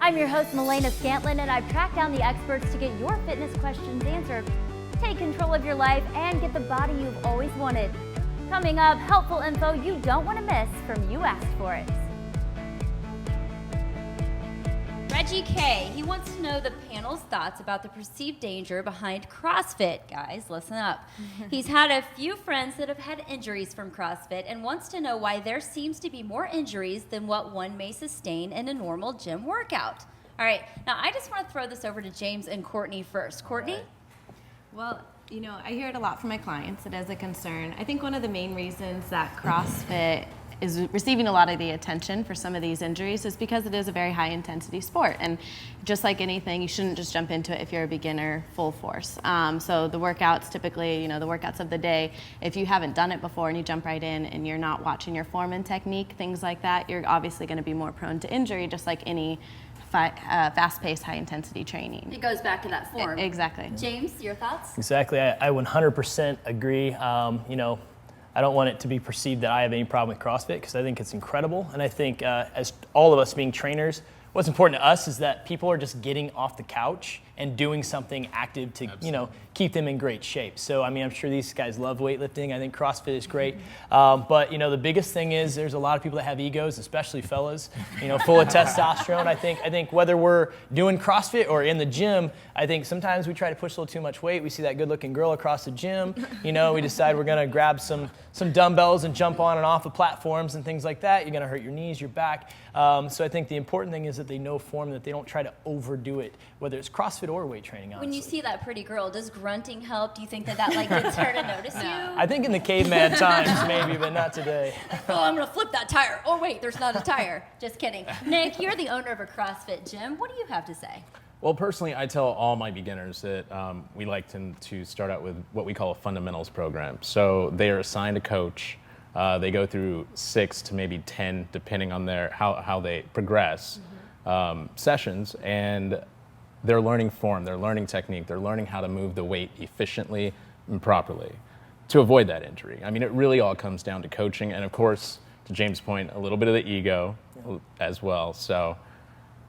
I'm your host, Milena Scantlin, and I've tracked down the experts to get your fitness questions answered. Take control of your life and get the body you've always wanted. Coming up, helpful info you don't want to miss from You Asked For It. Reggie K, he wants to know the panel's thoughts about the perceived danger behind CrossFit. Guys, listen up. He's had a few friends that have had injuries from CrossFit and wants to know why there seems to be more injuries than what one may sustain in a normal gym workout. All right, now I just want to throw this over to James and Courtney first. Courtney? Well, you know, I hear it a lot from my clients. It is a concern. I think one of the main reasons that CrossFit is receiving a lot of the attention for some of these injuries is because it is a very high intensity sport, and just like anything, you shouldn't just jump into it if you're a beginner full force. So the workouts typically, you know, the workouts of the day, if you haven't done it before and you jump right in and you're not watching your form and technique, things like that, you're obviously going to be more prone to injury, just like any fast-paced, high-intensity training. It goes back to that form. Exactly. James, your thoughts? Exactly. I 100% agree. You know, I don't want it to be perceived that I have any problem with CrossFit, because I think it's incredible. And I think as all of us being trainers, what's important to us is that people are just getting off the couch and doing something active to, you know, keep them in great shape. So, I mean, I'm sure these guys love weightlifting. I think CrossFit is great. But, you know, the biggest thing is there's a lot of people that have egos, especially fellas, you know, full of testosterone. I think whether we're doing CrossFit or in the gym, I think sometimes we try to push a little too much weight. We see that good-looking girl across the gym. You know, we decide we're going to grab some dumbbells and jump on and off of platforms and things like that. You're going to hurt your knees, your back. So I think the important thing is that they know form, that they don't try to overdo it, whether it's CrossFit or weight training, honestly. When you see that pretty girl, does grunting help? Do you think that like gets her to notice you? I think in the caveman times maybe, but not today. Oh, I'm gonna flip that tire. Oh wait, there's not a tire. Just kidding. Nick, you're the owner of a CrossFit gym. What do you have to say? Well, personally, I tell all my beginners that we like to start out with what we call a fundamentals program. So they are assigned a coach. They go through 6 to maybe 10, depending on how they progress, sessions, and they're learning form, they're learning technique, they're learning how to move the weight efficiently and properly to avoid that injury. I mean, it really all comes down to coaching, and of course, to James' point, a little bit of the ego as well. So,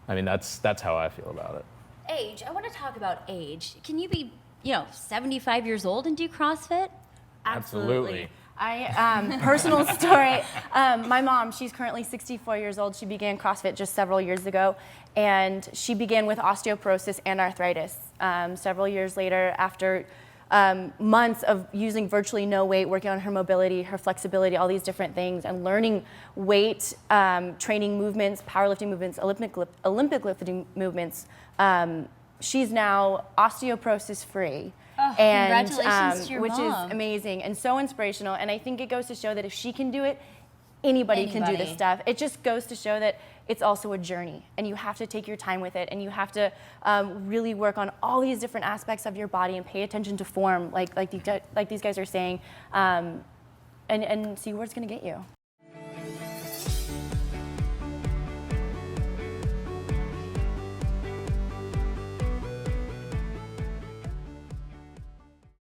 I mean, that's how I feel about it. Age. I want to talk about age. Can you be, 75 years old and do CrossFit? Absolutely. Personal story. My mom, she's currently 64 years old. She began CrossFit just several years ago, and she began with osteoporosis and arthritis. Several years later, after months of using virtually no weight, working on her mobility, her flexibility, all these different things, and learning weight training movements, powerlifting movements, Olympic lifting movements, she's now osteoporosis free. Oh, and congratulations to your which mom. is amazing and so inspirational. And I think it goes to show that if she can do it, anybody can do this stuff. It just goes to show that it's also a journey, and you have to take your time with it, and you have to really work on all these different aspects of your body and pay attention to form, like these guys are saying, and see where it's going to get you.